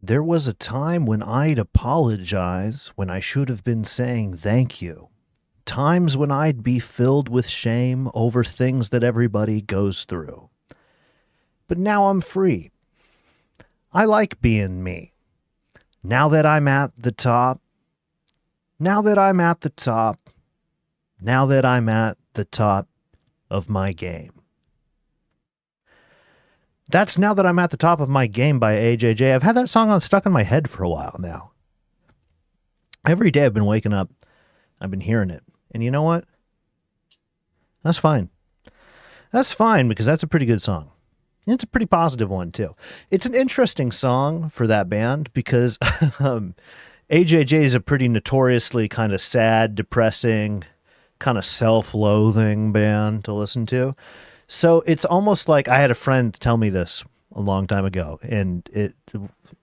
There was a time when I'd apologize when I should have been saying thank you. Times when I'd be filled with shame over things that everybody goes through. But now I'm free. I like being me. Now that I'm at the top, now that I'm at the top, now that I'm at the top of my game. That's Now That I'm at the Top of My Game by AJJ. I've had that song stuck in my head for a while now. Every day I've been waking up, I've been hearing it. And you know what? That's fine. That's fine because that's a pretty good song. It's a pretty positive one, too. It's an interesting song for that band because AJJ is a pretty notoriously kind of sad, depressing, kind of self-loathing band to listen to. So it's almost like I had a friend tell me this a long time ago, and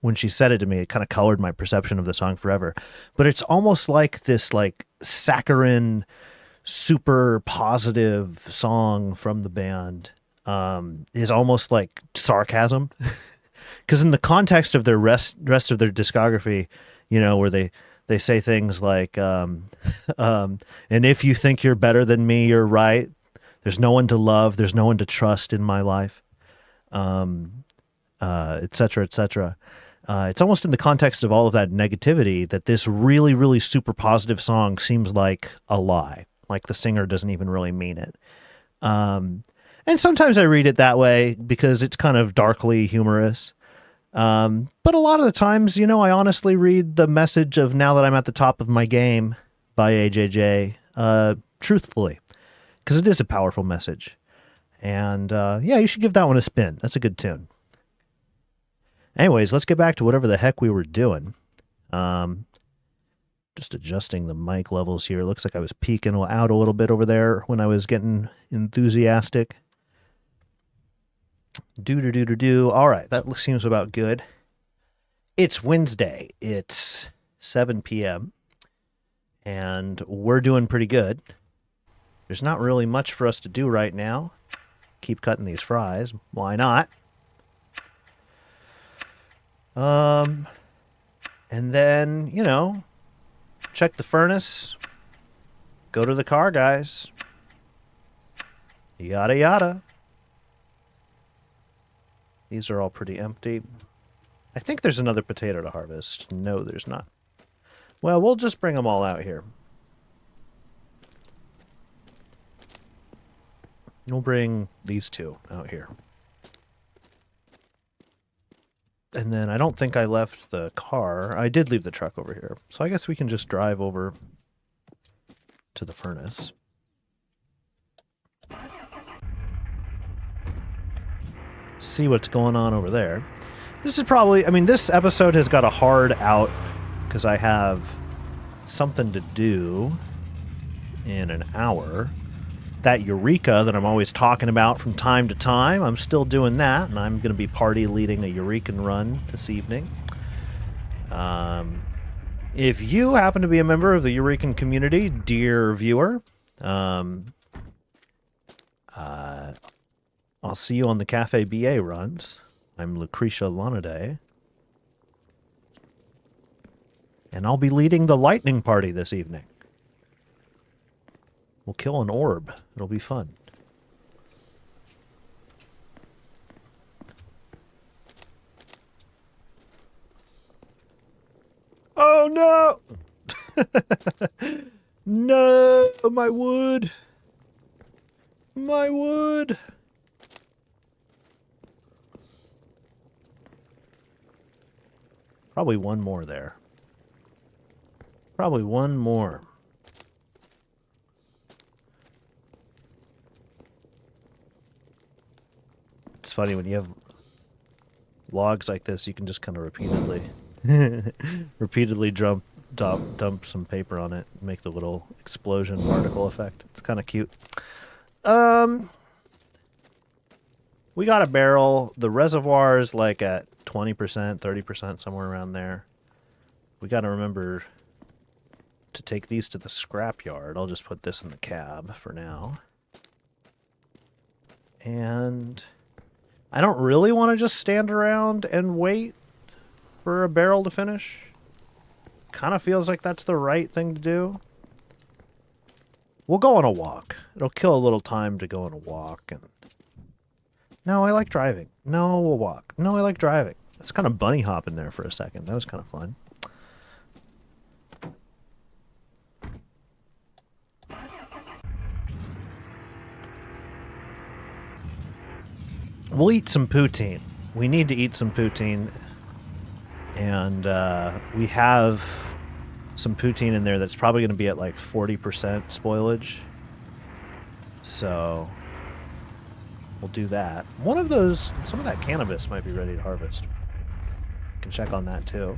when she said it to me, it kind of colored my perception of the song forever. But it's almost like this like saccharine, super positive song from the band is almost like sarcasm. Because in the context of their rest of their discography, you know, where they say things like, and if you think you're better than me, you're right. There's no one to love. There's no one to trust in my life, et cetera, et cetera. It's almost in the context of all of that negativity that this really, really super positive song seems like a lie. Like the singer doesn't even really mean it. And sometimes I read it that way because it's kind of darkly humorous. But a lot of the times, you know, I honestly read the message of Now That I'm at the Top of My Game by AJJ truthfully. Because it is a powerful message. And yeah, you should give that one a spin. That's a good tune. Anyways, let's get back to whatever the heck we were doing. Just adjusting the mic levels here. Looks like I was peeking out a little bit over there when I was getting enthusiastic. Do. All right, that seems about good. It's Wednesday. It's 7 p.m. And we're doing pretty good. There's not really much for us to do right now. Keep cutting these fries. Why not? And then, you know, check the furnace. Go to the car, guys. Yada, yada. These are all pretty empty. I think there's another potato to harvest. No, there's not. Well, we'll just bring them all out here. We'll bring these two out here. And then I don't think I left the car. I did leave the truck over here. So I guess we can just drive over to the furnace. See what's going on over there. This is probably, I mean, this episode has got a hard out because I have something to do in an hour. That Eureka that I'm always talking about from time to time, I'm still doing that, and I'm going to be party leading a Eurekan run this evening. If you happen to be a member of the Eurekan community, dear viewer, I'll see you on the Cafe BA runs. I'm Lucretia Lonade. And I'll be leading the lightning party this evening. We'll kill an orb. It'll be fun. Oh no! No, my wood. My wood. Probably one more there. Probably one more. It's funny when you have logs like this, you can just kind of repeatedly dump some paper on it and make the little explosion particle effect. It's kind of cute. We got a barrel. The reservoir is like at 20%, 30%, somewhere around there. We got to remember to take these to the scrapyard. I'll just put this in the cab for now. And I don't really want to just stand around and wait for a barrel to finish. Kind of feels like that's the right thing to do. We'll go on a walk. It'll kill a little time to go on a walk. And no, I like driving. No, we'll walk. No, I like driving. That's kind of bunny hopping there for a second. That was kind of fun. We'll eat some poutine. We need to eat some poutine. And we have some poutine in there that's probably going to be at like 40% spoilage. So we'll do that. One of those, some of that cannabis might be ready to harvest. Can check on that too.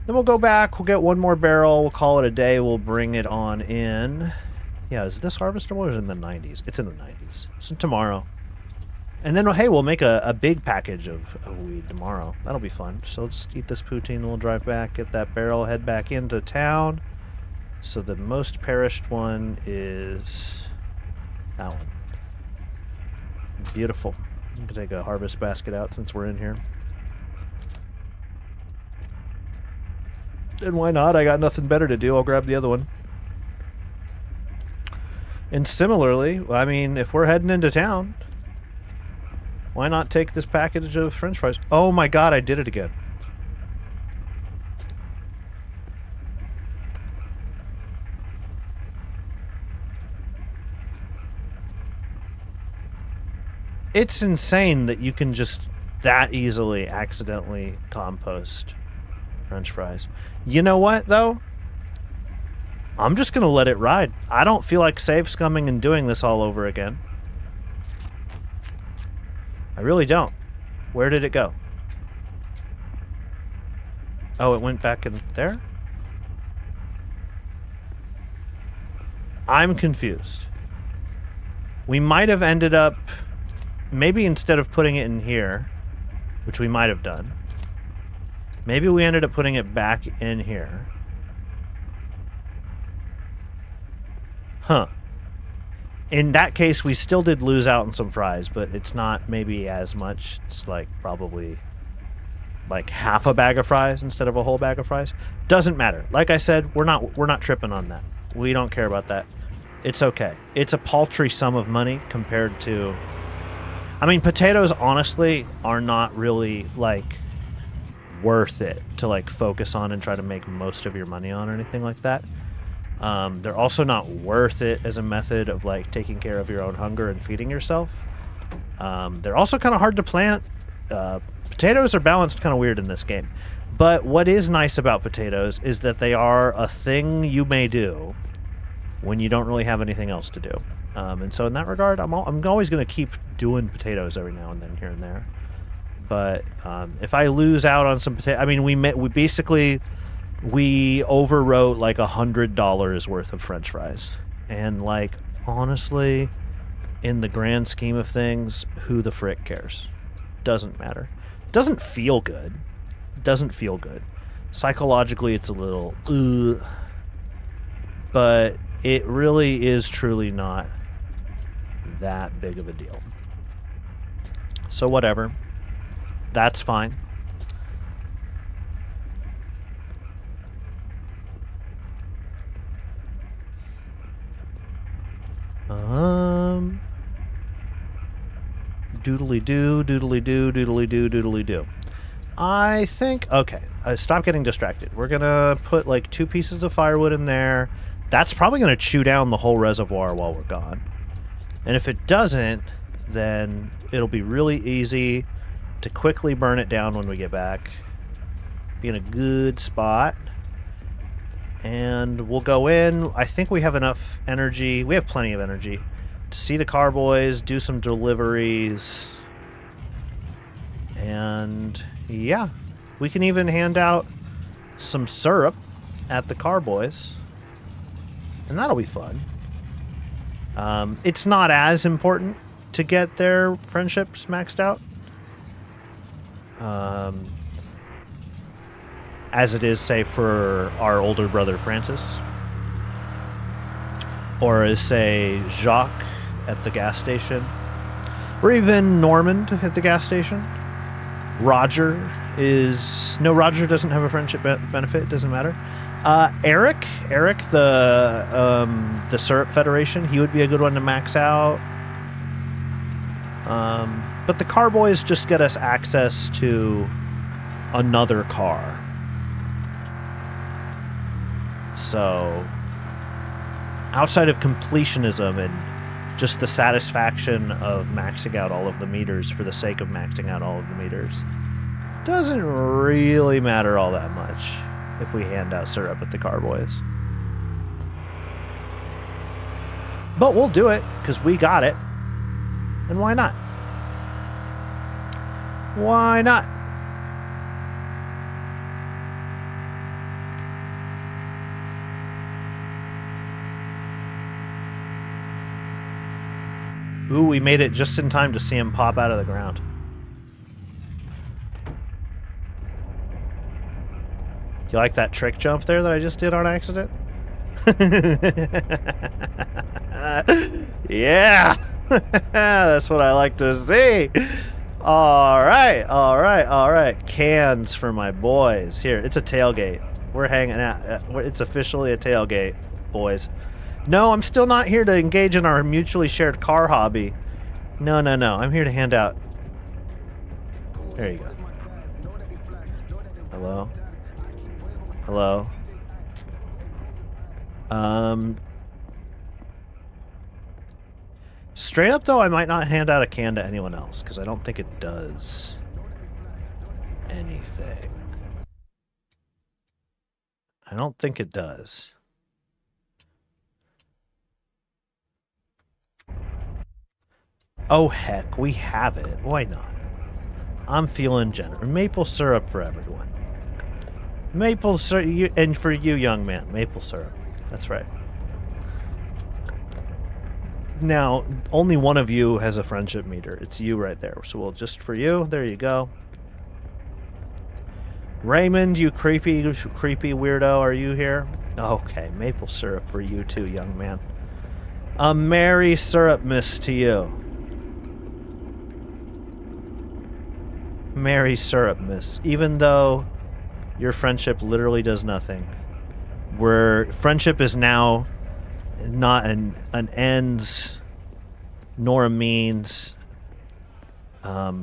Then we'll go back. We'll get one more barrel. We'll call it a day. We'll bring it on in. Yeah, is this harvestable or is it in the 90s? It's in the 90s. So tomorrow. And then, hey, we'll make a big package of weed tomorrow. That'll be fun. So let's eat this poutine and we'll drive back, get that barrel, head back into town. So the most perished one is that one. Beautiful. I'm going to take a harvest basket out since we're in here. And why not? I got nothing better to do. I'll grab the other one. And similarly, I mean, if we're heading into town, why not take this package of French fries? Oh my god, I did it again. It's insane that you can just that easily accidentally compost French fries. You know what, though? I'm just going to let it ride. I don't feel like save scumming and doing this all over again. I really don't. Where did it go? Oh, it went back in there? I'm confused. We might have ended up... Maybe instead of putting it in here, which we might have done, maybe we ended up putting it back in here. Huh. In that case, we still did lose out on some fries, but it's not maybe as much. It's like probably like half a bag of fries instead of a whole bag of fries. Doesn't matter. Like I said, we're not tripping on that. We don't care about that. It's okay. It's a paltry sum of money compared to... I mean, potatoes, honestly, are not really, like, worth it to, like, focus on and try to make most of your money on or anything like that. They're also not worth it as a method of, like, taking care of your own hunger and feeding yourself. They're also kind of hard to plant. Potatoes are balanced kind of weird in this game. But what is nice about potatoes is that they are a thing you may do when you don't really have anything else to do. And so in that regard, I'm always going to keep doing potatoes every now and then here and there. But if I lose out on some potato, I mean, we overwrote like $100 worth of French fries, and like honestly, in the grand scheme of things, who the frick cares? Doesn't matter. Doesn't feel good. Doesn't feel good. Psychologically, it's a little, but it really is truly not that big of a deal. So whatever. That's fine. Doodly do, doodly do, doodly do, doodly do. I think, okay, stop getting distracted. We're gonna put like 2 pieces of firewood in there. That's probably gonna chew down the whole reservoir while we're gone. And if it doesn't, then it'll be really easy to quickly burn it down when we get back. Be in a good spot. And we'll go in. I think we have enough energy. We have plenty of energy to see the carboys, do some deliveries. And yeah, we can even hand out some syrup at the carboys. And that'll be fun. It's not as important to get their friendships maxed out as it is, say, for our older brother Francis, or as, say, Jacques at the gas station, or even Normand at the gas station, Roger is no, Roger doesn't have a friendship benefit. It doesn't matter. Eric, the Syrup Federation, he would be a good one to max out. But the car boys just get us access to another car. So, outside of completionism and just the satisfaction of maxing out all of the meters for the sake of maxing out all of the meters, doesn't really matter all that much if we hand out syrup at the car boys. But we'll do it, because we got it. And why not? Why not? Ooh, we made it just in time to see him pop out of the ground. You like that trick jump there that I just did on accident? Yeah! That's what I like to see. Alright, alright, alright. Cans for my boys. Here, it's a tailgate. We're hanging out. It's officially a tailgate, boys. No, I'm still not here to engage in our mutually shared car hobby. No. I'm here to hand out. There you go. Hello? Hello? Straight up, though, I might not hand out a can to anyone else, because I don't think it does anything. I don't think it does. Oh, heck, we have it. Why not? I'm feeling generous. Maple syrup for everyone. Maple syrup, and for you, young man, maple syrup. That's right. Now, only one of you has a friendship meter. It's you right there. So we'll just for you. There you go. Raymond, you creepy weirdo, are you here? Okay, maple syrup for you too, young man. A merry syrup miss to you. Merry syrup miss. Even though your friendship literally does nothing. Friendship is now not an ends nor a means.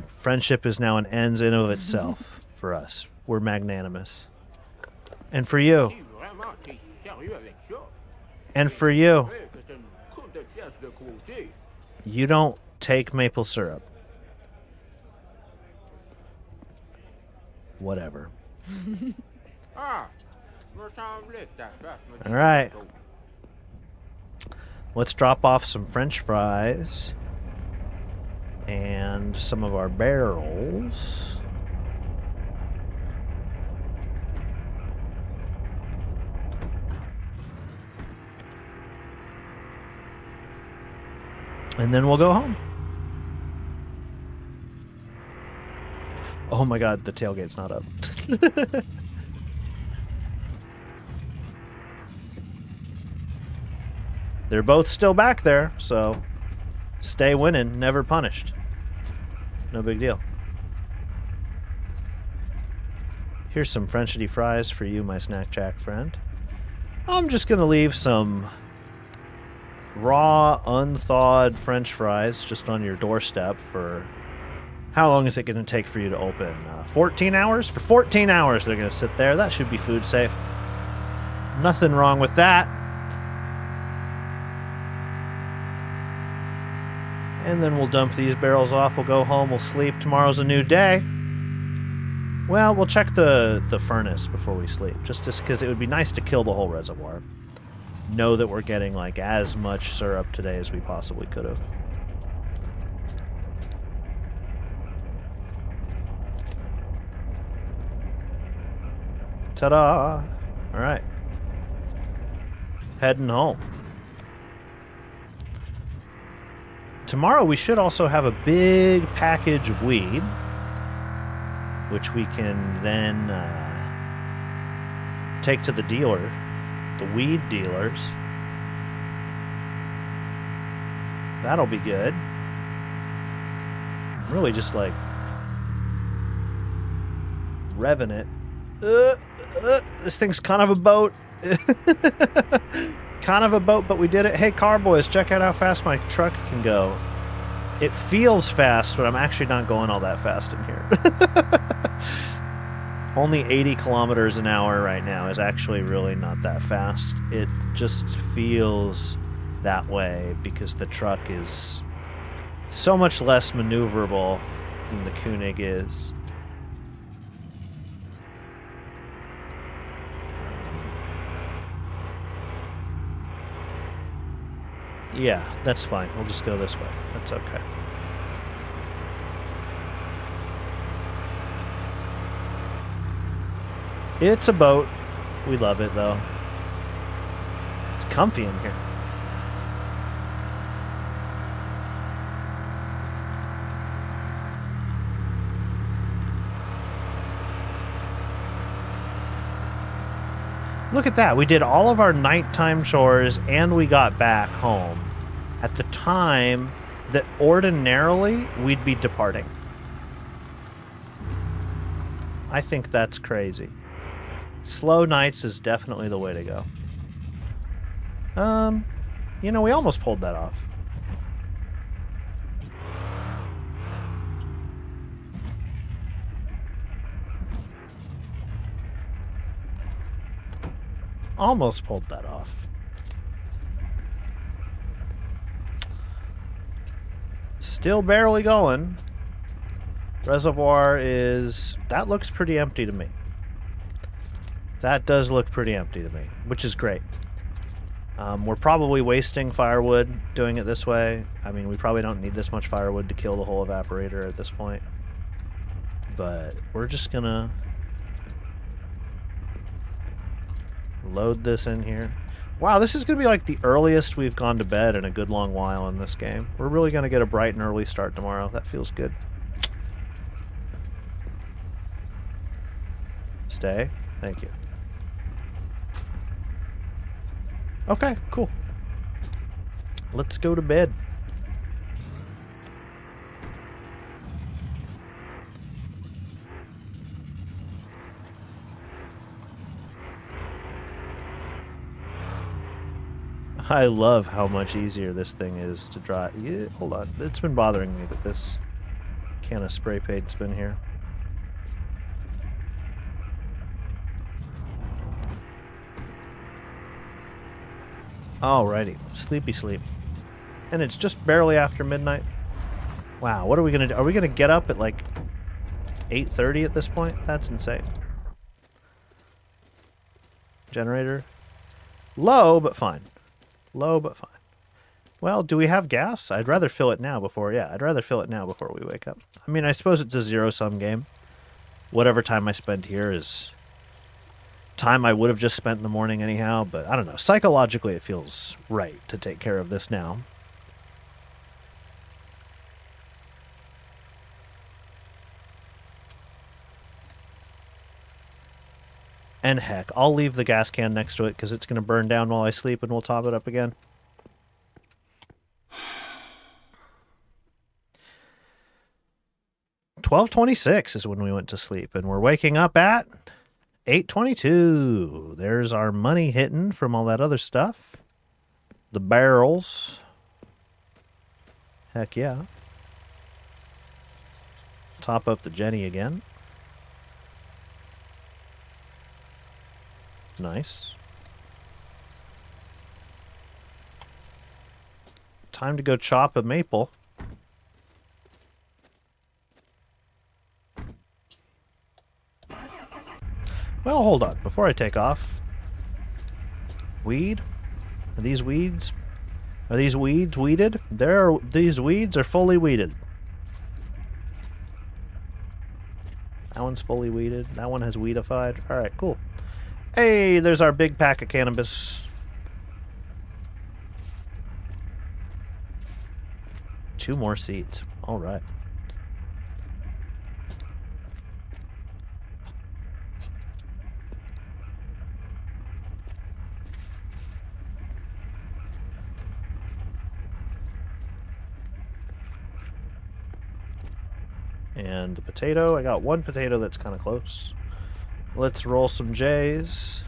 Friendship is now an ends in of itself for us. We're magnanimous. And for you. And for you. You don't take maple syrup. Whatever. Alright. Let's drop off some French fries and some of our barrels. And then we'll go home. Oh my god, the tailgate's not up. They're both still back there, so stay winning, never punished. No big deal. Here's some Frenchity fries for you, my Snack Jack friend. I'm just gonna leave some raw, unthawed French fries just on your doorstep for... How long is it going to take for you to open? 14 hours? For 14 hours they're going to sit there. That should be food safe. Nothing wrong with that. And then we'll dump these barrels off. We'll go home. We'll sleep. Tomorrow's a new day. Well, we'll check the furnace before we sleep. Just because it would be nice to kill the whole reservoir. Know that we're getting like as much syrup today as we possibly could have. Ta-da! Alright. Heading home. Tomorrow we should also have a big package of weed, which we can then take to the dealer, the weed dealers. That'll be good. I'm really just like revving it. This thing's kind of a boat. Kind of a boat, but we did it. Hey, car boys, check out how fast my truck can go. It feels fast, but I'm actually not going all that fast in here. Only 80 kilometers an hour right now is actually really not that fast. It just feels that way because the truck is so much less maneuverable than the Koenig is. Yeah, that's fine. We'll just go this way. That's okay. It's a boat. We love it, though. It's comfy in here. Look at that. We did all of our nighttime chores and we got back home at the time that ordinarily we'd be departing. I think that's crazy. Slow nights is definitely the way to go. You know, we almost pulled that off. Almost pulled that off. Still barely going. Reservoir is... That looks pretty empty to me. That does look pretty empty to me, which is great. We're probably wasting firewood doing it this way. I mean, we probably don't need this much firewood to kill the whole evaporator at this point. But we're just gonna load this in here. Wow, this is gonna be like the earliest we've gone to bed in a good long while in this game. We're really gonna get a bright and early start tomorrow. That feels good. Stay. Thank you. Okay, cool. Let's go to bed. I love how much easier this thing is to drive. Yeah, hold on. It's been bothering me that this can of spray paint's been here. Alrighty. Sleepy sleep. And it's just barely after midnight. Wow, what are we gonna do? Are we gonna get up at like 8:30 at this point? That's insane. Generator. Low, but fine. Low, but fine. Well, do we have gas? I'd rather fill it now before... Yeah, I'd rather fill it now before we wake up. I mean, I suppose it's a zero-sum game. Whatever time I spend here is time I would have just spent in the morning anyhow, but I don't know. Psychologically, it feels right to take care of this now. And heck, I'll leave the gas can next to it because it's going to burn down while I sleep and we'll top it up again. $12:26 is when we went to sleep, and we're waking up at 8:22. There's our money hitting from all that other stuff. The barrels. Heck yeah. Top up the Jenny again. Nice. Time to go chop a maple. Well, hold on. Before I take off. Weed? Are these weeds? Are these weeds weeded? These weeds are fully weeded. That one's fully weeded. That one has weedified. Alright, cool. Hey, there's our big pack of cannabis. 2 more seeds. Alright. And a potato. I got 1 potato that's kind of close. Let's roll some J's.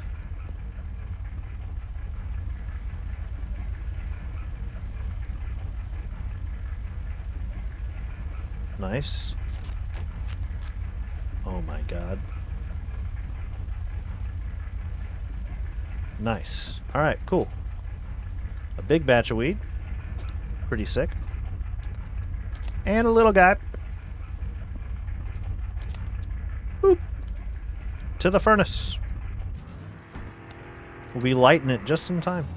Nice. Oh my god. Nice. Alright, cool. A big batch of weed. Pretty sick. And a little guy. Boop. To the furnace. We'll be lighting it just in time.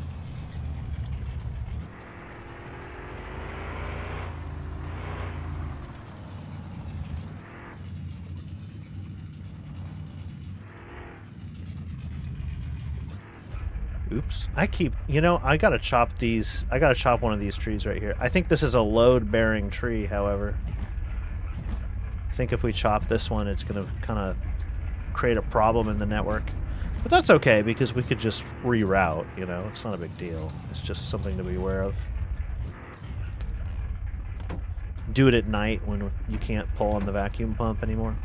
Oops. I gotta chop these. I gotta chop one of these trees right here. I think this is a load-bearing tree, however. I think if we chop this one, it's gonna kind of create a problem in the network. But that's okay, because we could just reroute, you know? It's not a big deal. It's just something to be aware of. Do it at night when you can't pull on the vacuum pump anymore.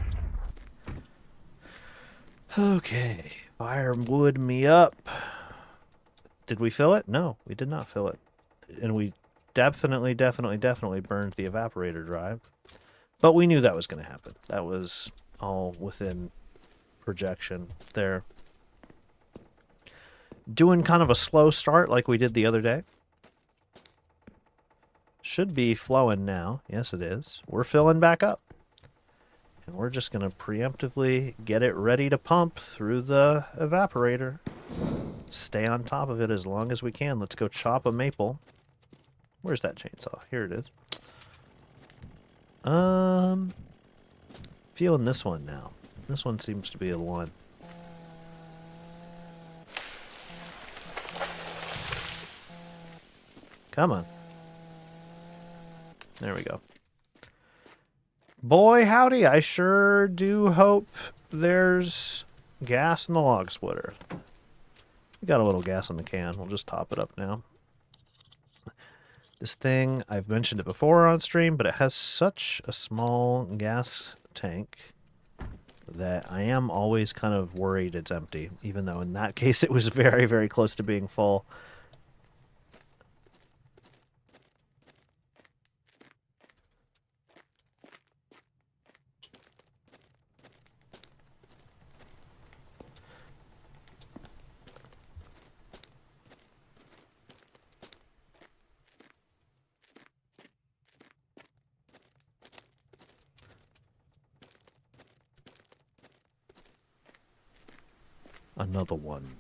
Okay. Firewood me up. Did we fill it? No, we did not fill it. And we definitely burned the evaporator drive. But we knew that was going to happen. That was all within projection there. Doing kind of a slow start like we did the other day. Should be flowing now. Yes, it is. We're filling back up. And we're just going to preemptively get it ready to pump through the evaporator. Stay on top of it as long as we can. Let's go chop a maple. Where's that chainsaw? Here it is. Feeling this one now. This one seems to be the one. Come on. There we go. Boy, howdy, I sure do hope there's gas in the log splitter. We got a little gas in the can. We'll just top it up now. This thing, I've mentioned it before on stream, but it has such a small gas tank that I am always kind of worried it's empty, even though in that case it was very, very close to being full. Another one.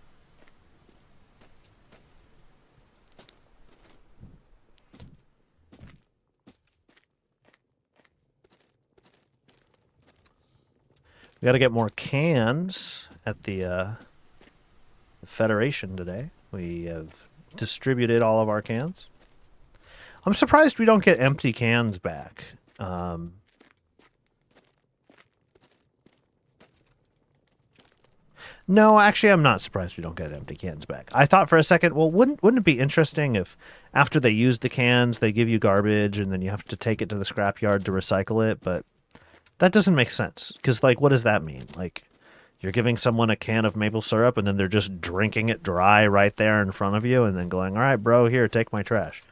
We got to get more cans at the Federation today. We have distributed all of our cans. I'm surprised we don't get empty cans back. No, actually, I'm not surprised we don't get empty cans back. I thought for a second, well, wouldn't it be interesting if after they use the cans, they give you garbage and then you have to take it to the scrapyard to recycle it? But that doesn't make sense. Because, like, what does that mean? Like, you're giving someone a can of maple syrup and then they're just drinking it dry right there in front of you and then going, all right, bro, here, take my trash.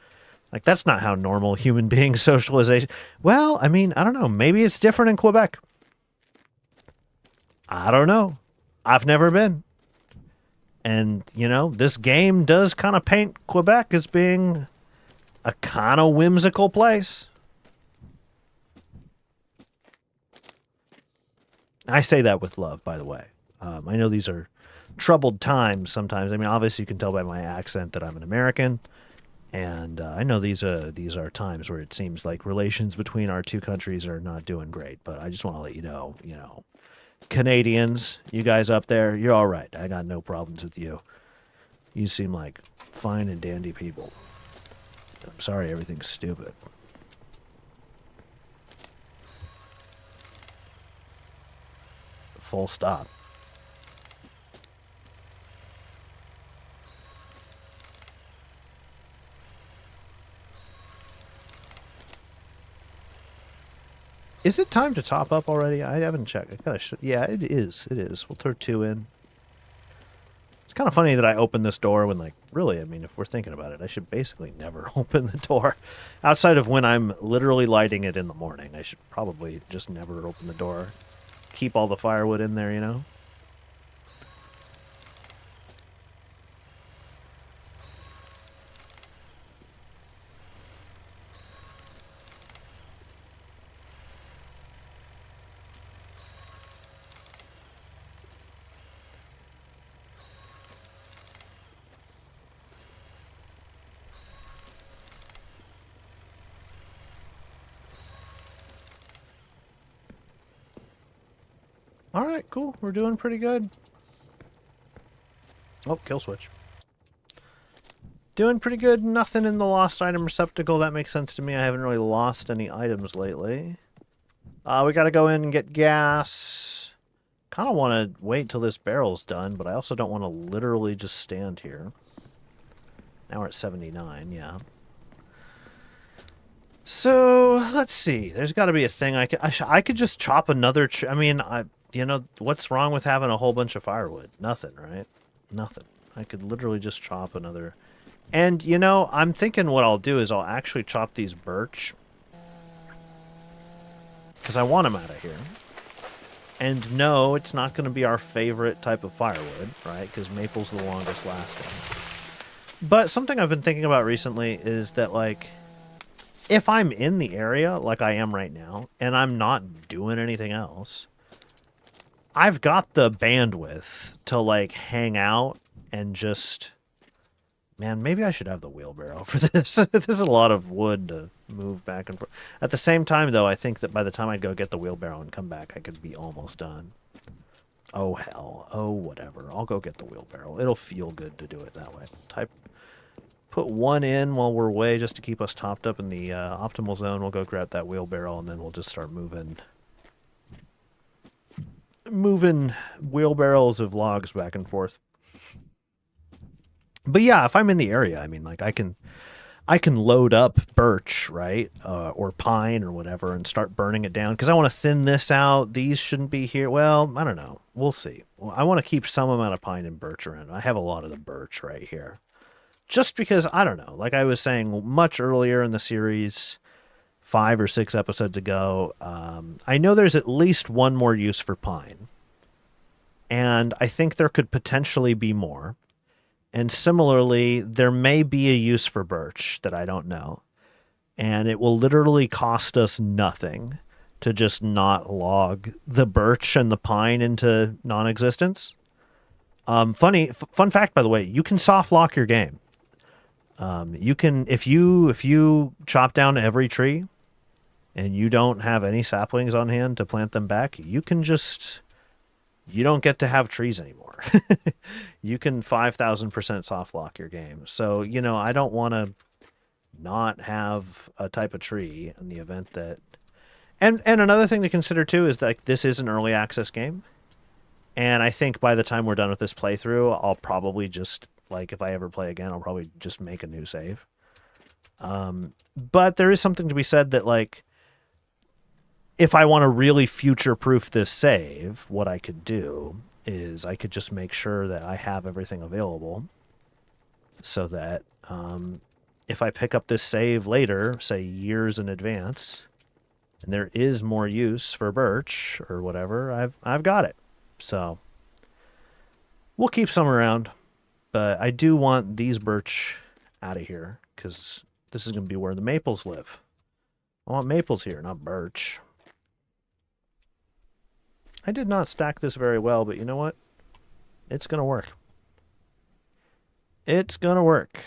Like, that's not how normal human being socialization... Well, I mean, I don't know. Maybe it's different in Quebec. I don't know. I've never been. And, you know, this game does kind of paint Quebec as being a kind of whimsical place. I say that with love, by the way. I know these are troubled times sometimes. I mean, obviously you can tell by my accent that I'm an American. And I know these are times where it seems like relations between our two countries are not doing great. But I just want to let you know, Canadians, you guys up there, you're all right. I got no problems with you. You seem like fine and dandy people. I'm sorry everything's stupid. Full stop. Is it time to top up already? I haven't checked. I kinda should. Yeah, it is. It is. We'll throw 2 in. It's kind of funny that I opened this door when, like, really, I mean, if we're thinking about it, I should basically never open the door. Outside of when I'm literally lighting it in the morning, I should probably just never open the door. Keep all the firewood in there, you know? Alright, cool. We're doing pretty good. Oh, kill switch. Doing pretty good. Nothing in the lost item receptacle. That makes sense to me. I haven't really lost any items lately. We gotta go in and get gas. Kind of want to wait till this barrel's done, but I also don't want to literally just stand here. Now we're at 79, yeah. So, let's see. There's got to be a thing I could just chop another tree. I mean, you know, what's wrong with having a whole bunch of firewood? Nothing, right? Nothing. I could literally just chop another. And, you know, I'm thinking what I'll do is I'll actually chop these birch. Because I want them out of here. And no, it's not going to be our favorite type of firewood, right? Because maple's the longest lasting. But something I've been thinking about recently is that, like, if I'm in the area, like I am right now, and I'm not doing anything else, I've got the bandwidth to, like, hang out and just... Man, maybe I should have the wheelbarrow for this. This is a lot of wood to move back and forth. At the same time, though, I think that by the time I go get the wheelbarrow and come back, I could be almost done. Oh, hell. Oh, whatever. I'll go get the wheelbarrow. It'll feel good to do it that way. Put 1 in while we're away just to keep us topped up in the optimal zone. We'll go grab that wheelbarrow, and then we'll just start moving wheelbarrows of logs back and forth. But yeah, if I'm in the area, I mean, like, I can load up birch, right, or pine or whatever, and start burning it down because I want to thin this out. These shouldn't be here. Well, I don't know. We'll see. Well, I want to keep some amount of pine and birch around. I have a lot of the birch right here, just because I don't know. Like I was saying much earlier in the series, 5 or 6 episodes ago, I know there's at least one more use for pine, and I think there could potentially be more. And similarly, there may be a use for birch that I don't know. And it will literally cost us nothing to just not log the birch and the pine into non-existence. Fun fact, by the way, you can soft lock your game. You can, if you chop down every tree and you don't have any saplings on hand to plant them back, you can just... You don't get to have trees anymore. You can 5,000% soft lock your game. So, you know, I don't want to not have a type of tree in the event that... And another thing to consider, too, is that this is an early access game. And I think by the time we're done with this playthrough, I'll probably just, like, if I ever play again, I'll probably just make a new save. But there is something to be said that, like, if I want to really future-proof this save, what I could do is I could just make sure that I have everything available so that if I pick up this save later, say years in advance, and there is more use for birch or whatever, I've got it. So we'll keep some around, but I do want these birch out of here because this is going to be where the maples live. I want maples here, not birch. I did not stack this very well, but you know what? It's going to work. It's going to work.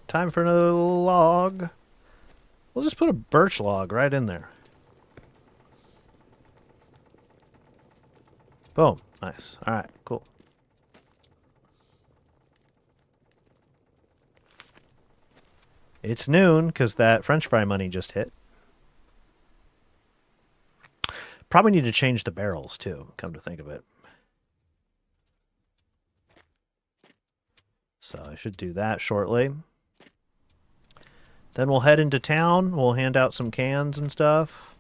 Time for another log. We'll just put a birch log right in there. Boom. Nice. All right, cool. It's noon because that French fry money just hit. Probably need to change the barrels too, come to think of it. So I should do that shortly. Then we'll head into town. We'll hand out some cans and stuff.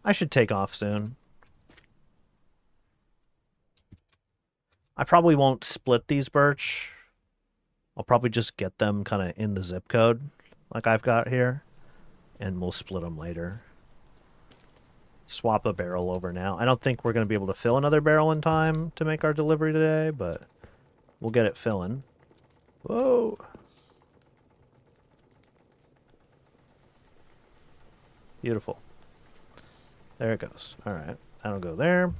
I should take off soon. I probably won't split these birch. I'll probably just get them kind of in the zip code like I've got here. And we'll split them later. Swap a barrel over now. I don't think we're going to be able to fill another barrel in time to make our delivery today, but we'll get it filling. Whoa. Beautiful. There it goes. All right. That'll go there.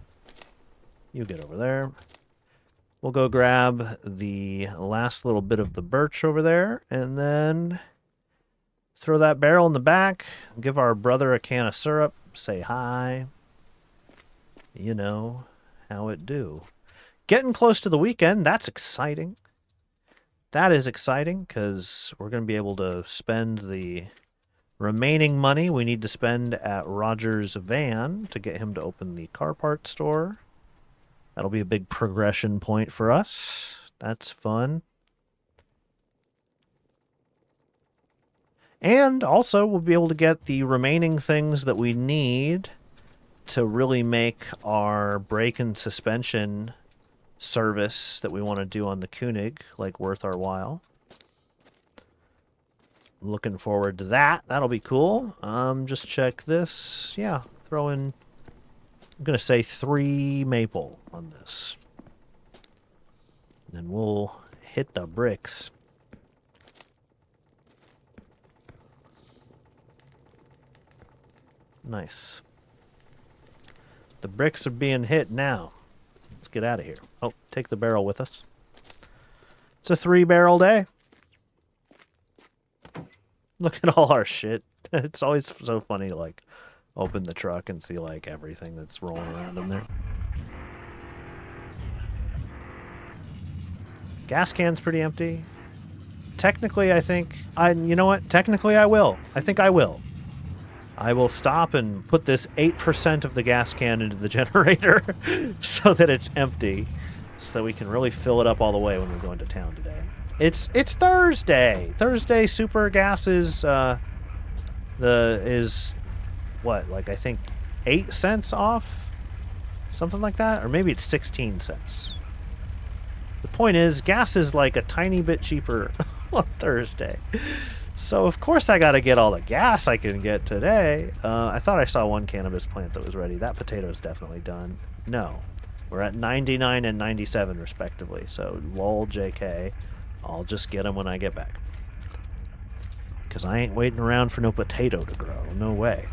You get over there. We'll go grab the last little bit of the birch over there, and then throw that barrel in the back, give our brother a can of syrup, say hi. You know how it do. Getting close to the weekend, that's exciting. That is exciting, because we're going to be able to spend the remaining money we need to spend at Roger's van to get him to open the car parts store. That'll be a big progression point for us. That's fun. And also, we'll be able to get the remaining things that we need to really make our brake and suspension service that we want to do on the Koenig, like, worth our while. Looking forward to that. That'll be cool. Just check this. Yeah, throw in, I'm going to say 3 maple on this. And then we'll hit the bricks. Nice. The bricks are being hit now. Let's get out of here. Oh, take the barrel with us. It's a 3-barrel day. Look at all our shit. It's always so funny to, like, open the truck and see, like, everything that's rolling around in there. Gas can's pretty empty. Technically, I think... you know what? Technically, I will. I think I will. I will stop and put this 8% of the gas can into the generator so that it's empty, so that we can really fill it up all the way when we're going to town today. It's Thursday. Thursday super gas is what, like, I think 8 cents off? Something like that? Or maybe it's 16 cents. The point is, gas is like a tiny bit cheaper on Thursday. So, of course, I got to get all the gas I can get today. I thought I saw one cannabis plant that was ready. That potato's definitely done. No. We're at 99 and 97, respectively. So, lol, JK. I'll just get them when I get back. Because I ain't waiting around for no potato to grow. No way.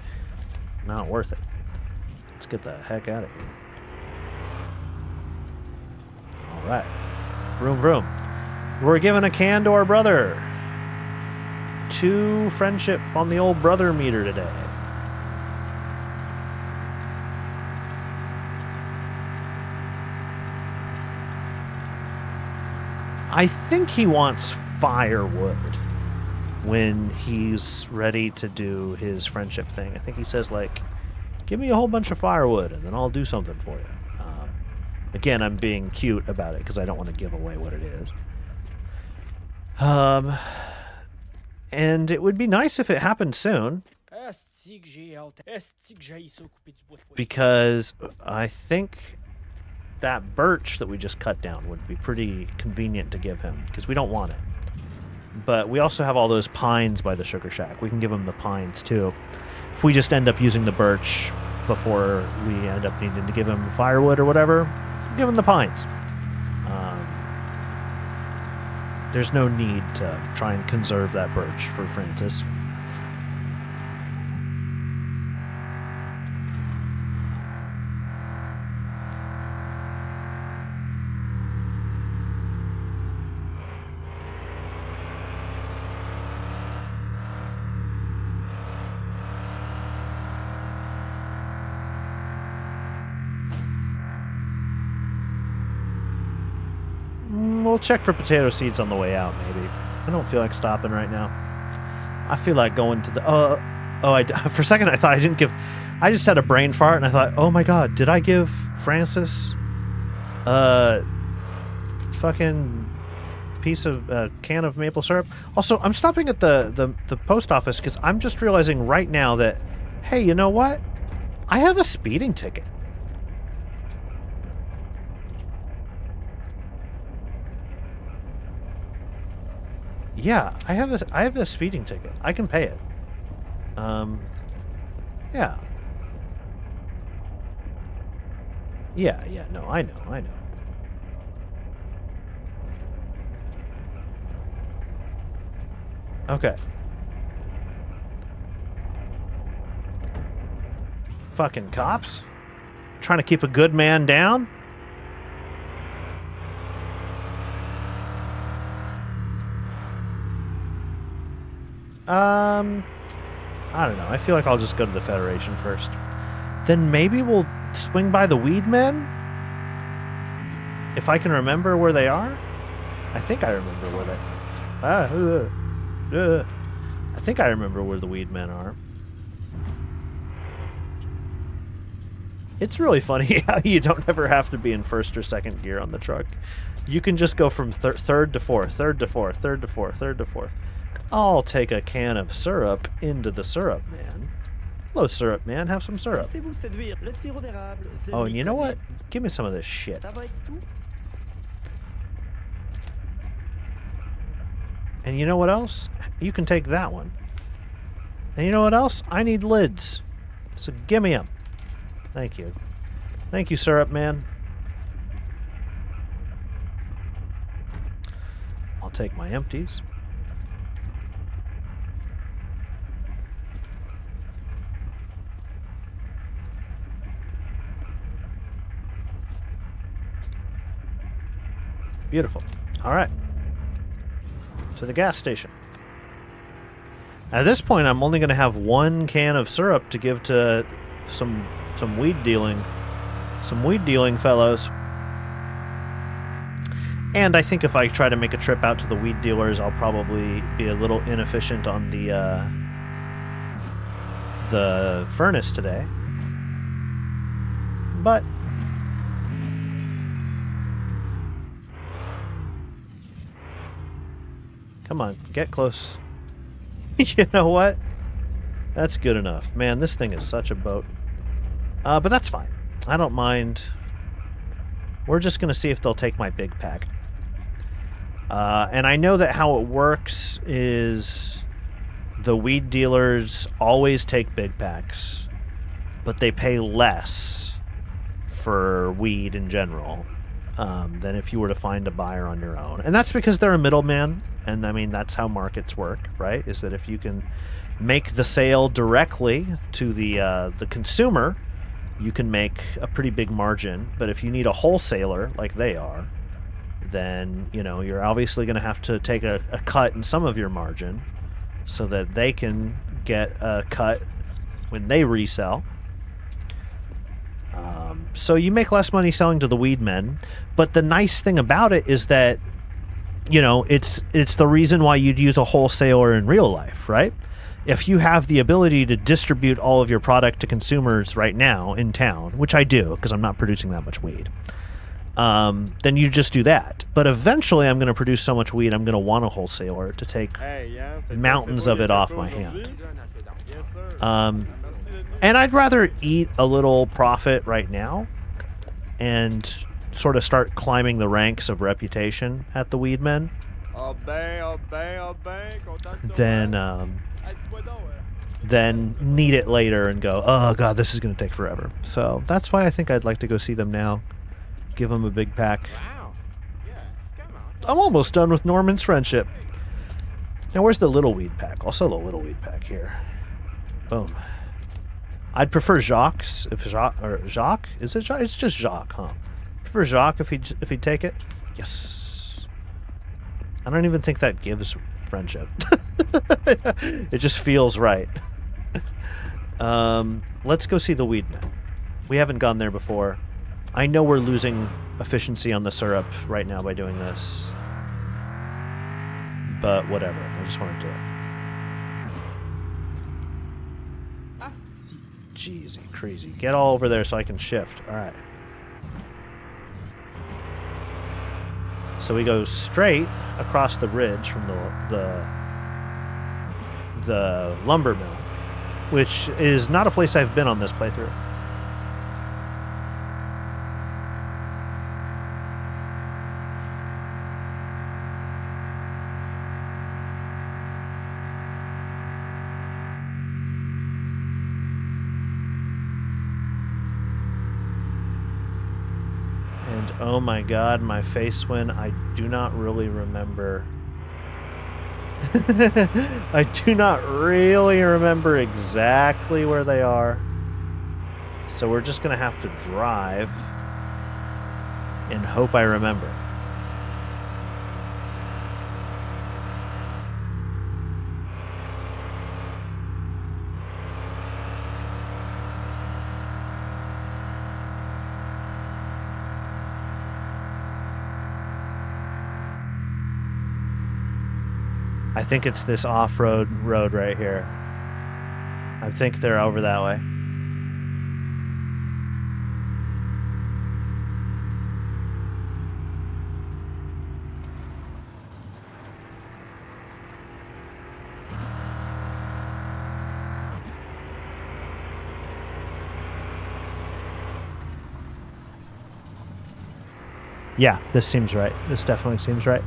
Not worth it. Let's get the heck out of here. All right. Vroom, vroom. We're giving a can to our brother. 2 friendship on the old brother meter today. I think he wants firewood when he's ready to do his friendship thing. I think he says, like, give me a whole bunch of firewood and then I'll do something for you. Again, I'm being cute about it because I don't want to give away what it is. And it would be nice if it happened soon. Because I think that birch that we just cut down would be pretty convenient to give him, because we don't want it. But we also have all those pines by the sugar shack. We can give him the pines too. If we just end up using the birch before we end up needing to give him firewood or whatever, give him the pines. There's no need to try and conserve that birch for Francis. We'll check for potato seeds on the way out, maybe. I don't feel like stopping right now. I feel like going to the... for a second I thought I didn't give... I just had a brain fart and I thought, oh my god, did I give Francis fucking piece of can of maple syrup. Also, I'm stopping at the post office because I'm just realizing right now that, hey, you know what? I have a speeding ticket. Yeah, I have a speeding ticket. I can pay it. Yeah. Yeah, no, I know. Okay. Fucking cops? Trying to keep a good man down? I don't know. I feel like I'll just go to the Federation first. Then maybe we'll swing by the Weed Men? If I can remember where they are? I think I remember where they... I think I remember where the Weed Men are. It's really funny how you don't ever have to be in first or second gear on the truck. You can just go from third to fourth, third to fourth, third to fourth, third to fourth. I'll take a can of syrup into the syrup man. Hello, syrup man. Have some syrup. Oh, and you know what? Give me some of this shit. And you know what else? You can take that one. And you know what else? I need lids. So give me them. Thank you. Thank you, syrup man. I'll take my empties. Beautiful. All right. To the gas station. At this point, I'm only going to have one can of syrup to give to some weed dealing fellows. And I think if I try to make a trip out to the weed dealers, I'll probably be a little inefficient on the furnace today. But come on, get close. You know what? That's good enough. Man, this thing is such a boat. But that's fine. I don't mind. We're just going to see if they'll take my big pack. And I know that how it works is the weed dealers always take big packs, but they pay less for weed in general than if you were to find a buyer on your own. And that's because they're a middleman. And I mean, that's how markets work, right? Is that if you can make the sale directly to the consumer, you can make a pretty big margin. But if you need a wholesaler like they are, then, you know, you're obviously going to have to take a cut in some of your margin so that they can get a cut when they resell. So you make less money selling to the weed men. But the nice thing about it is that, you know, it's the reason why you'd use a wholesaler in real life, right? If you have the ability to distribute all of your product to consumers right now in town, which I do because I'm not producing that much weed, then you just do that. But eventually I'm going to produce so much weed, I'm going to want a wholesaler to take mountains of it off my hand. And I'd rather eat a little profit right now and sort of start climbing the ranks of reputation at the weed men than need it later and go, oh god, this is going to take forever. So that's why I think I'd like to go see them now. Give them a big pack. I'm almost done with Norman's friendship. Now where's the little weed pack? I'll sell the little weed pack here. Boom. I'd prefer Jacques if Jacques? Is it Jacques? It's just Jacques, huh? For Jacques if he'd take it. Yes. I don't even think that gives friendship. It just feels right. Let's go see the weed men. We haven't gone there before. I know we're losing efficiency on the syrup right now by doing this. But whatever. I just want to do it. Jeez, crazy. Get all over there so I can shift. Alright. So we go straight across the bridge from the lumber mill, which is not a place I've been on this playthrough. And oh my god, my face when I do not really remember. I do not really remember exactly where they are. So we're just going to have to drive and hope I remember. I think it's this off-road road right here. I think they're over that way. Yeah, this seems right. This definitely seems right.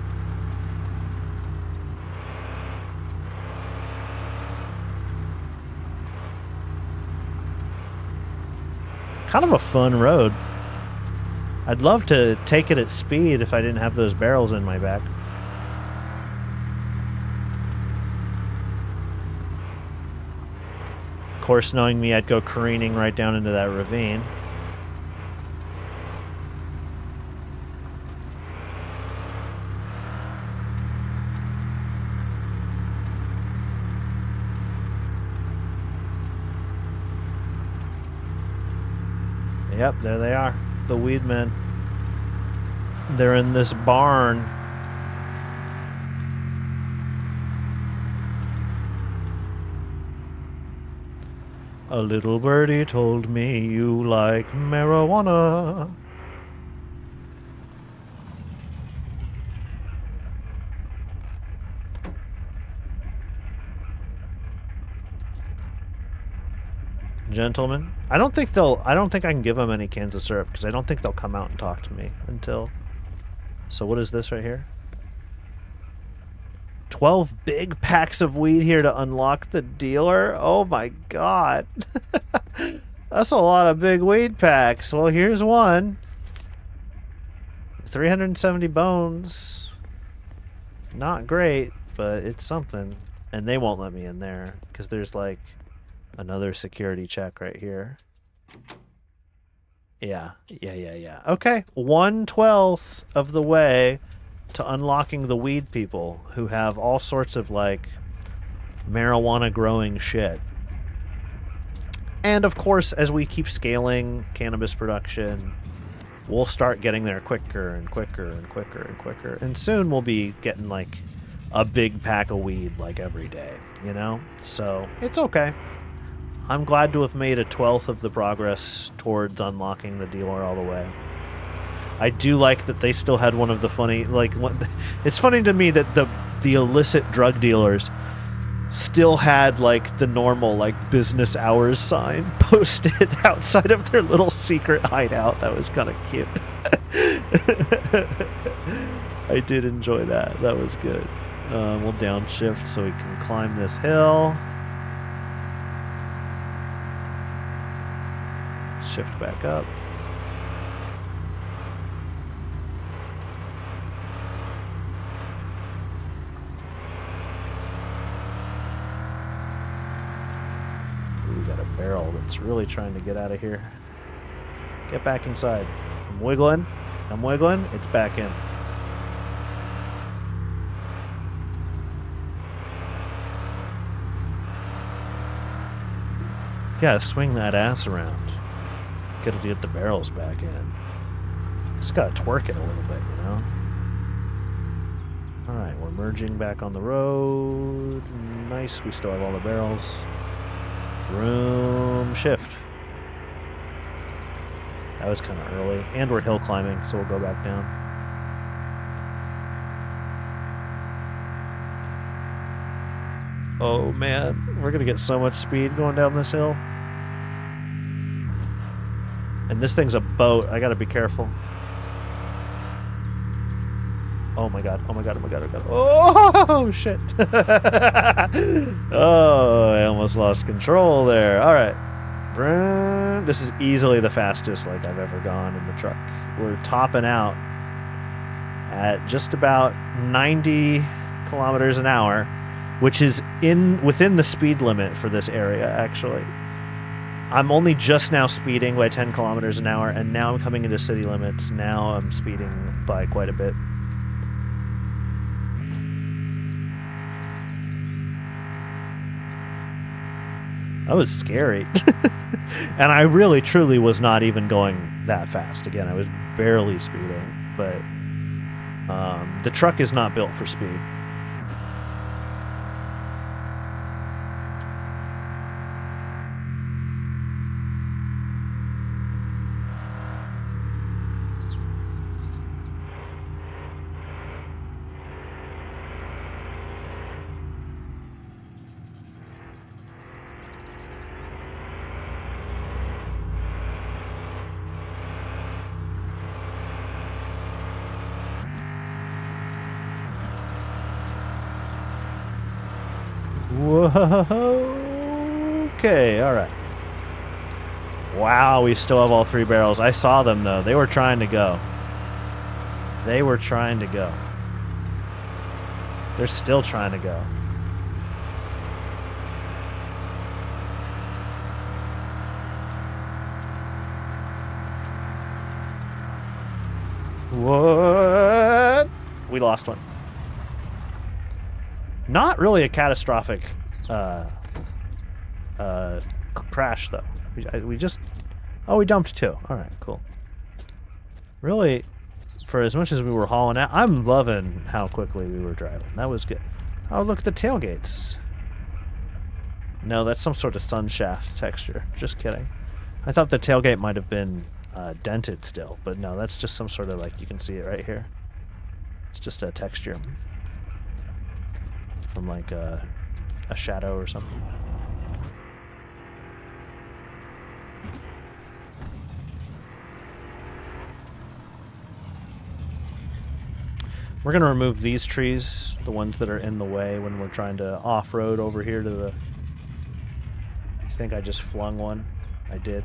Kind of a fun road. I'd love to take it at speed if I didn't have those barrels in my back. Of course, knowing me, I'd go careening right down into that ravine. Yep, there they are. The weed men. They're in this barn. A little birdie told me you like marijuana. Gentlemen, I don't think I can give them any cans of syrup because I don't think they'll come out and talk to me until. So what is this right here? 12 big packs of weed here to unlock the dealer. Oh my god. That's a lot of big weed packs. Well, here's one. 370 bones. Not great, but it's something. And they won't let me in there because there's like another security check right here. Yeah. Okay, 1/12 of the way to unlocking the weed people who have all sorts of like marijuana growing shit. And of course, as we keep scaling cannabis production, we'll start getting there quicker and quicker and quicker and quicker. And soon we'll be getting like a big pack of weed like every day, you know? So it's okay. I'm glad to have made 1/12 of the progress towards unlocking the dealer all the way. I do like that they still had one of the funny, like, it's funny to me that the illicit drug dealers still had, like, the normal, like, business hours sign posted outside of their little secret hideout. That was kind of cute. I did enjoy that. That was good. We'll downshift so we can climb this hill. Shift back up. Ooh, we got a barrel that's really trying to get out of here. Get back inside. I'm wiggling. It's back in. Gotta swing that ass around. Gotta get the barrels back in. Just gotta twerk it a little bit, you know? Alright, we're merging back on the road. Nice, we still have all the barrels. Room shift. That was kind of early. And we're hill climbing, so we'll go back down. Oh man, we're gonna get so much speed going down this hill. And this thing's a boat. I gotta be careful. Oh my god, oh my god, oh my god, oh my god. Oh, shit. Oh, I almost lost control there. Alright. This is easily the fastest like I've ever gone in the truck. We're topping out at just about 90 kilometers an hour, which is within the speed limit for this area, actually. I'm only just now speeding by 10 kilometers an hour, and now I'm coming into city limits. Now I'm speeding by quite a bit. That was scary. And I really, truly was not even going that fast. Again, I was barely speeding, but the truck is not built for speed. Whoa. Okay, alright. Wow, we still have all 3 barrels. I saw them, though. They were trying to go. They were trying to go. They're still trying to go. What? We lost one. Not really a catastrophic crash, though. We just... Oh, we dumped 2. Alright, cool. Really, for as much as we were hauling out, I'm loving how quickly we were driving. That was good. Oh, look at the tailgates. No, that's some sort of sun shaft texture. Just kidding. I thought the tailgate might have been dented still, but no, that's just some sort of, like, you can see it right here. It's just a texture from, like, a shadow or something. We're going to remove these trees, the ones that are in the way when we're trying to off-road over here to the... I think I just flung one. I did.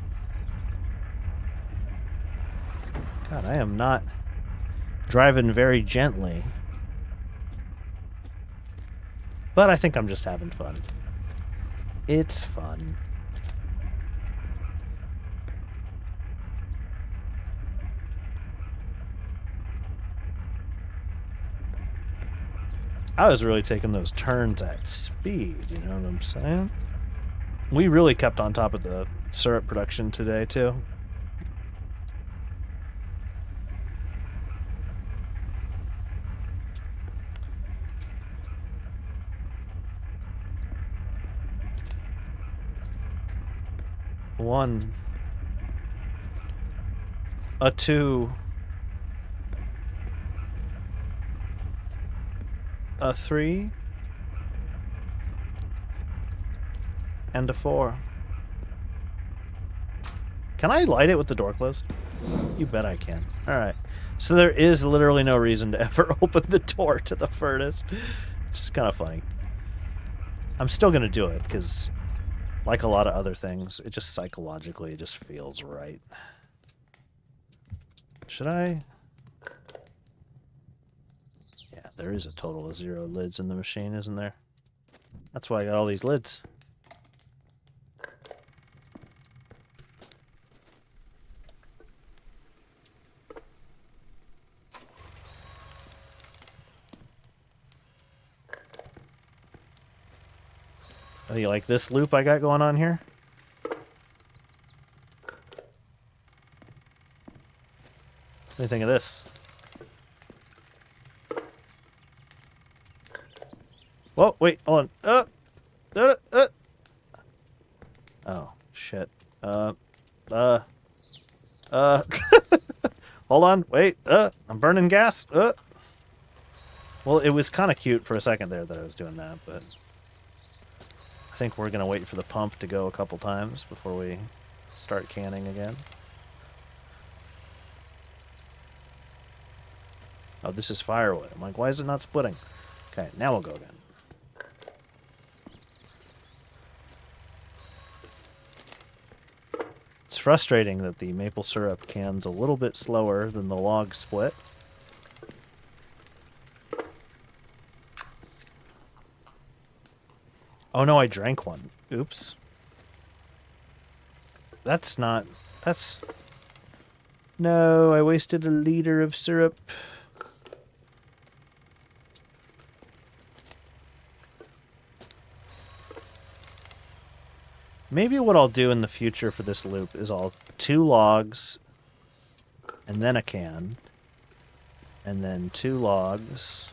God, I am not driving very gently. But I think I'm just having fun. It's fun. I was really taking those turns at speed, you know what I'm saying? We really kept on top of the syrup production today, too. One. A 2. A 3. And a 4. Can I light it with the door closed? You bet I can. Alright. So there is literally no reason to ever open the door to the furnace. It's just kind of funny. I'm still going to do it, because like a lot of other things, it just psychologically, it just feels right. Should I... Yeah, there is a total of 0 lids in the machine, isn't there? That's why I got all these lids. Oh, you like this loop I got going on here? What do you think of this? Whoa, wait, hold on. Oh, shit. Hold on, wait, I'm burning gas. Well, it was kind of cute for a second there that I was doing that, but... think we're going to wait for the pump to go a couple times before we start canning again. Oh, this is firewood. I'm like, why is it not splitting? Okay, now we'll go again. It's frustrating that the maple syrup can's a little bit slower than the log split. Oh no, I drank one. Oops. That's not... That's... No, I wasted a liter of syrup. Maybe what I'll do in the future for this loop is I'll 2 logs, and then a can, and then 2 logs,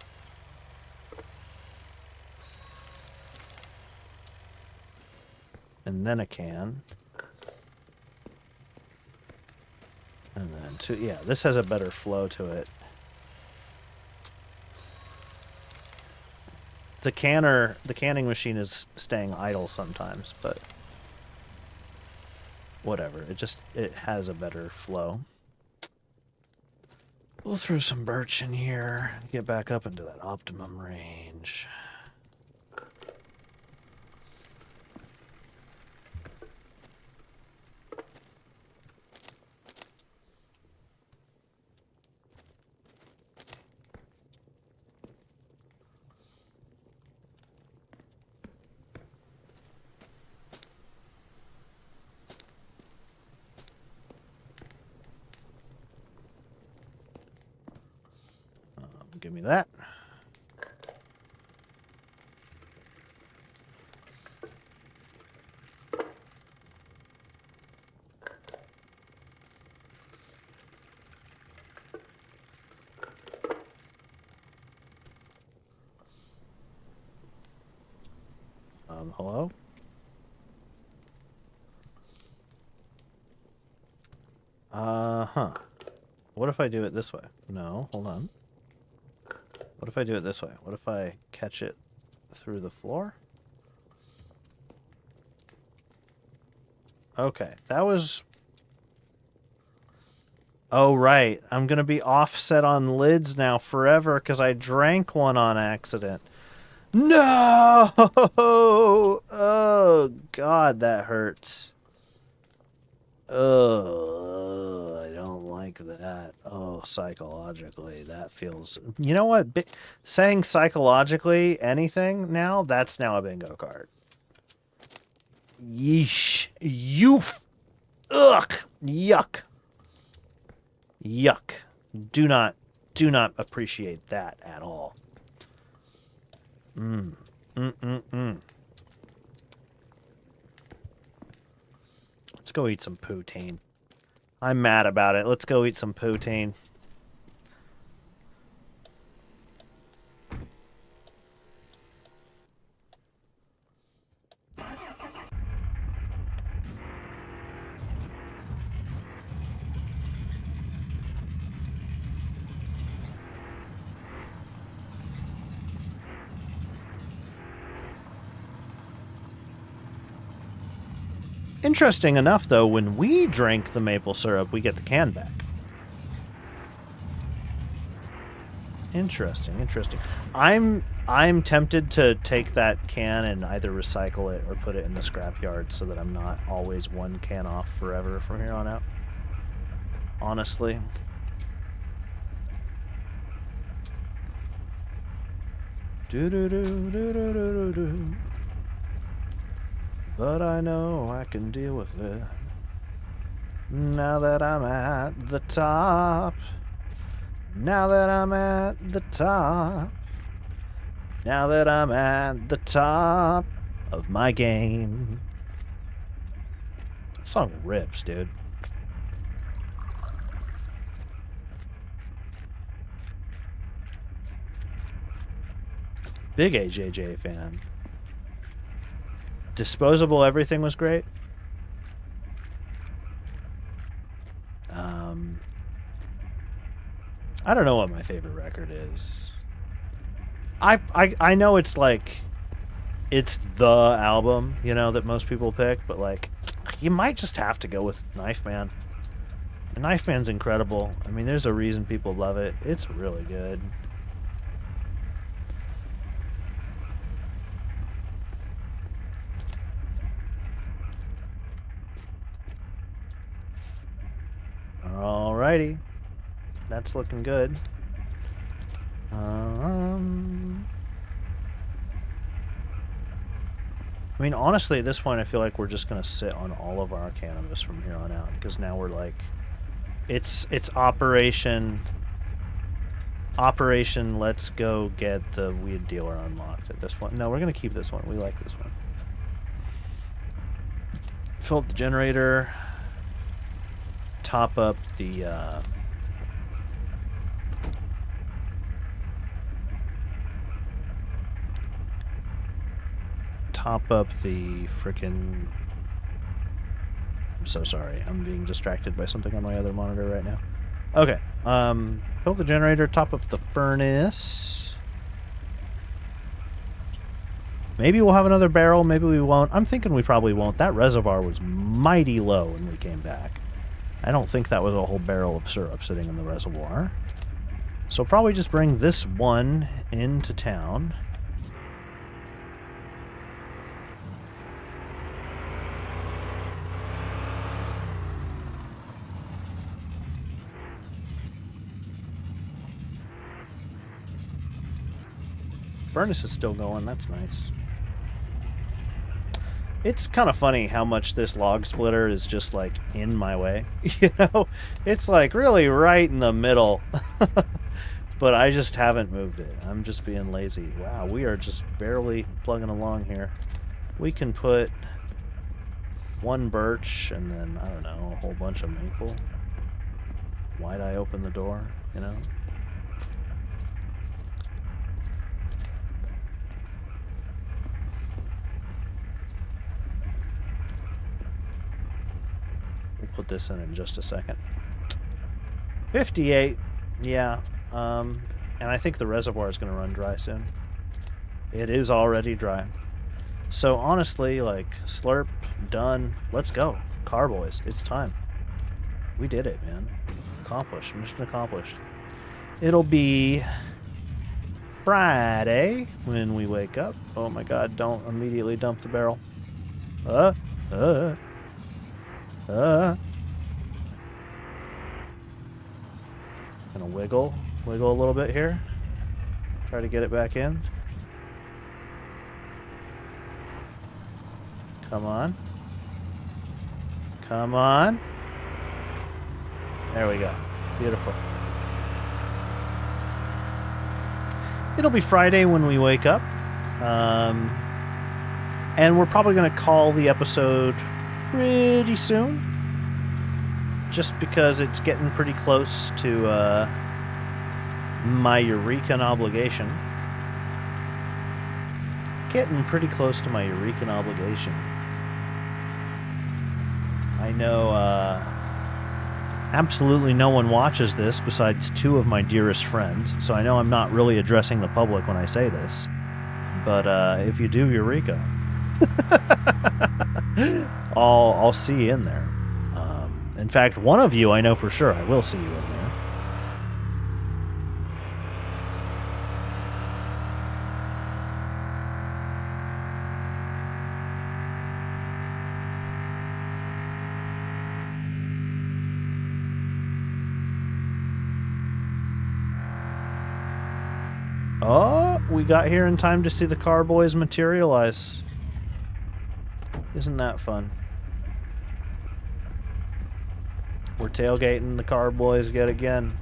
and then a can, and then 2... Yeah, this has a better flow to it. The canning machine is staying idle sometimes, but whatever. It has a better flow. We'll throw some birch in here, get back up into that optimum range. Give me that. Hello? Huh. What if I do it this way? No, hold on. What if I do it this way? What if I catch it through the floor? Okay, that was... Oh, right. I'm going to be offset on lids now forever because I drank one on accident. No! Oh, God, that hurts. Oh, I don't like that. Oh, psychologically, that feels... You know what? Saying psychologically anything now, that's now a bingo card. Yeesh. Ugh. Yuck. Yuck. Do not appreciate that at all. Let's go eat some poutine. I'm mad about it. Let's go eat some poutine. Interesting enough, though, when we drink the maple syrup, we get the can back. Interesting, interesting. I'm tempted to take that can and either recycle it or put it in the scrapyard so that I'm not always one can off forever from here on out. Honestly. Do-do-do-do-do-do-do. But I know I can deal with it. Now that I'm at the top. Now that I'm at the top. Now that I'm at the top of my game. That song rips, dude. Big AJJ fan. Disposable Everything was great. I don't know what my favorite record is. I know it's like it's the album, you know, that most people pick, but like, you might just have to go with Knife Man. And Knife Man's incredible. I mean, there's a reason people love it. It's really good. Alrighty. That's looking good. I mean, honestly, at this point, I feel like we're just going to sit on all of our cannabis from here on out, because now we're like, it's Operation, let's go get the weed dealer unlocked at this point. No, we're going to keep this one. We like this one. Fill up the generator. Top up the, frickin'... I'm so sorry. I'm being distracted by something on my other monitor right now. Okay. Fill the generator, top up the furnace. Maybe we'll have another barrel, maybe we won't. I'm thinking we probably won't. That reservoir was mighty low when we came back. I don't think that was a whole barrel of syrup sitting in the reservoir. So probably just bring this one into town. Furnace is still going, that's nice. It's kind of funny how much this log splitter is just like in my way. You know, it's like really right in the middle. But I just haven't moved it. I'm just being lazy. Wow, we are just barely plugging along here. We can put one birch and then, I don't know, a whole bunch of maple. Why'd I open the door, you know? We'll put this in just a second. 58, yeah. And I think the reservoir is going to run dry soon. It is already dry. So honestly, like, slurp, done. Let's go. Carboys, it's time. We did it, man. Accomplished. Mission accomplished. It'll be Friday when we wake up. Oh my god, don't immediately dump the barrel. Gonna wiggle a little bit here. Try to get it back in. Come on. Come on. There we go. Beautiful. It'll be Friday when we wake up. And we're probably going to call the episode pretty soon. Just because it's getting pretty close to my Eureka obligation. Getting pretty close to my Eureka obligation. I know absolutely no one watches this besides two of my dearest friends, so I know I'm not really addressing the public when I say this. But if you do Eureka, I'll see you in there. In fact, one of you I know for sure I will see you in there. Oh, we got here in time to see the Carboys materialize. Isn't that fun? We're tailgating the Carboys yet again.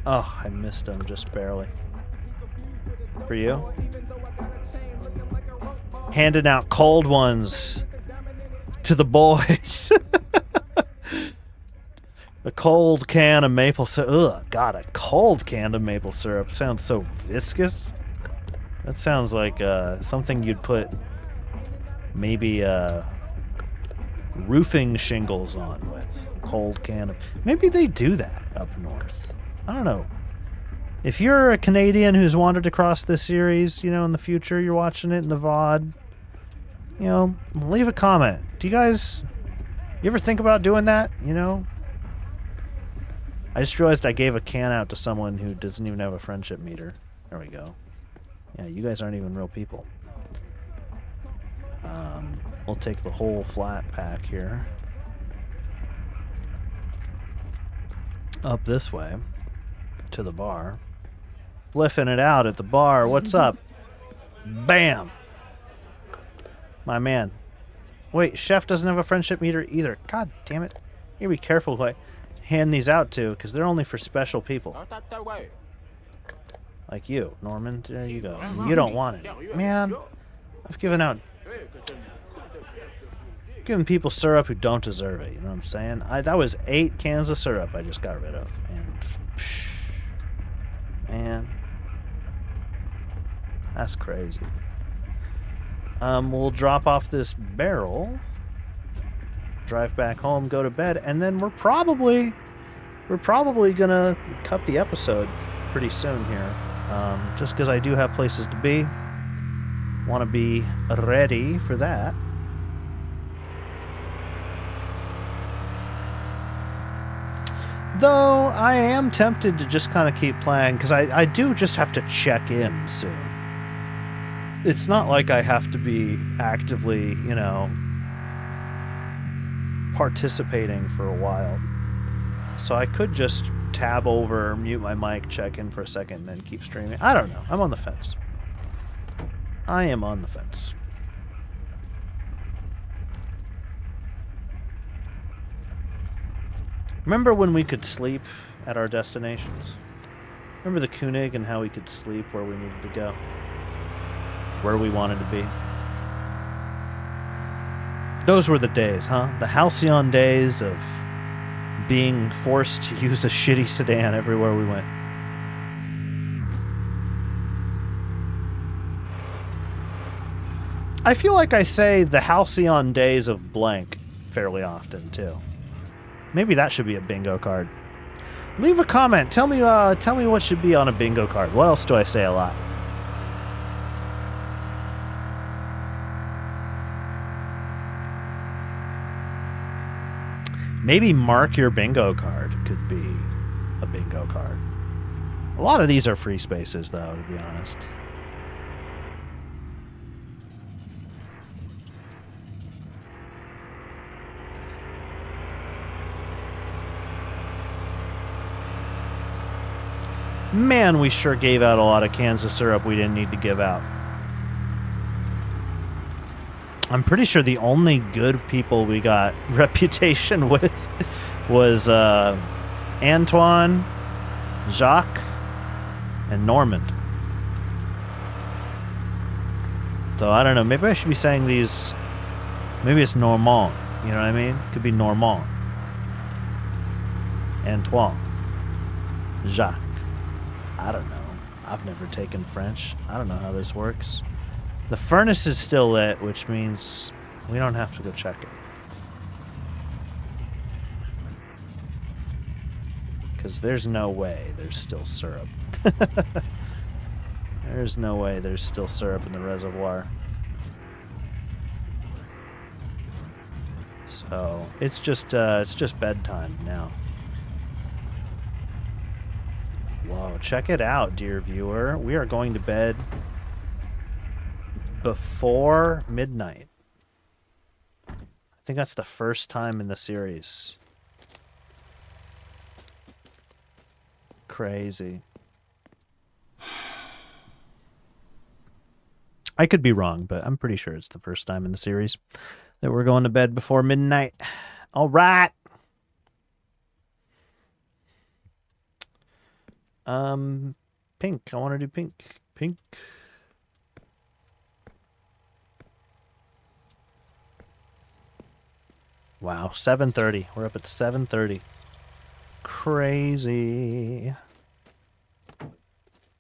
Oh, I missed him just barely. For you? Handing out cold ones to the boys. A cold can of maple syrup. Ugh, God, a cold can of maple syrup sounds so viscous. That sounds like something you'd put maybe roofing shingles on with. A cold can of... Maybe they do that up north. I don't know. If you're a Canadian who's wandered across this series, you know, in the future, you're watching it in the VOD, you know, leave a comment. Do you guys, you ever think about doing that, you know? I just realized I gave a can out to someone who doesn't even have a friendship meter. There we go. Yeah, you guys aren't even real people. We'll take the whole flat pack here. Up this way. To the bar. Bliffing it out at the bar. What's up? Bam! My man. Wait, Chef doesn't have a friendship meter either. God damn it. You gotta be careful who I hand these out to, because they're only for special people. Like you, Norman. There you go. You don't want it. Man, I've given people syrup who don't deserve it. You know what I'm saying? That was 8 cans of syrup I just got rid of. And, man, that's crazy. We'll drop off this barrel, drive back home, go to bed, and then we're probably gonna cut the episode pretty soon here. Just because I do have places to be. Want to be ready for that. Though I am tempted to just kind of keep playing, because I do just have to check in soon. It's not like I have to be actively, you know, participating for a while. So I could just tab over, mute my mic, check in for a second, and then keep streaming. I don't know. I'm on the fence. I am on the fence. Remember when we could sleep at our destinations? Remember the Koenig and how we could sleep where we needed to go? Where we wanted to be? Those were the days, huh? The halcyon days of being forced to use a shitty sedan everywhere we went. I feel like I say the halcyon days of blank fairly often, too. Maybe that should be a bingo card. Leave a comment. Tell me what should be on a bingo card. What else do I say a lot? Maybe mark your bingo card could be a bingo card. A lot of these are free spaces, though, to be honest. Man, we sure gave out a lot of cans of syrup we didn't need to give out. I'm pretty sure the only good people we got reputation with was Antoine, Jacques, and Normand. Though, I don't know, maybe I should be saying these... Maybe it's Normand, you know what I mean? It could be Normand. Antoine. Jacques. I don't know. I've never taken French. I don't know how this works. The furnace is still lit, which means we don't have to go check it. Because there's no way there's still syrup. There's no way there's still syrup in the reservoir. So it's just bedtime now. Whoa, check it out, dear viewer. We are going to bed before midnight. I think that's the first time in the series. Crazy. I could be wrong, but I'm pretty sure it's the first time in the series that we're going to bed before midnight. All right. Pink. I want to do pink. Pink. Wow, 7:30. We're up at 7:30. Crazy.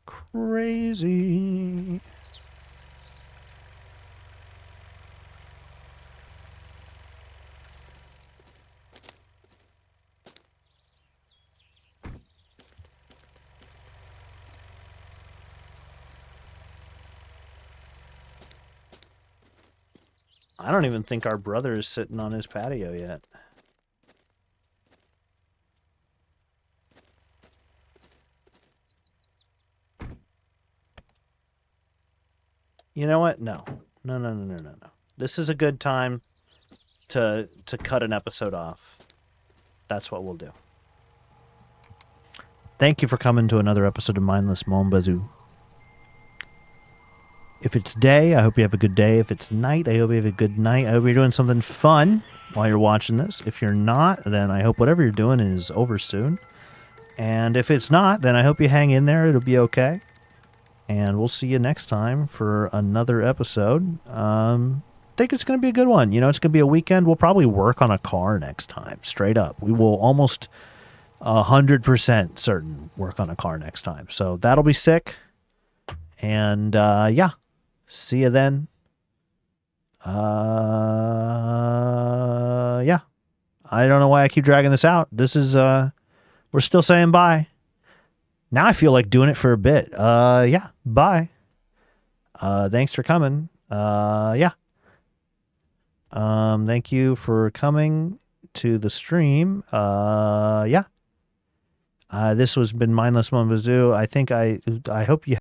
Crazy. I don't even think our brother is sitting on his patio yet. You know what? No. No. This is a good time to cut an episode off. That's what we'll do. Thank you for coming to another episode of Mindless. Bazou. If it's day, I hope you have a good day. If it's night, I hope you have a good night. I hope you're doing something fun while you're watching this. If you're not, then I hope whatever you're doing is over soon. And if it's not, then I hope you hang in there. It'll be okay. And we'll see you next time for another episode. I think it's going to be a good one. You know, it's going to be a weekend. We'll probably work on a car next time, straight up. We will almost 100% certain work on a car next time. So that'll be sick. And yeah, see you then. Yeah. I don't know why I keep dragging this out. This is, we're still saying bye. Now I feel like doing it for a bit. Yeah, bye. Thanks for coming. Yeah. Thank you for coming to the stream. Yeah. This has been Mindless Bazou. I hope you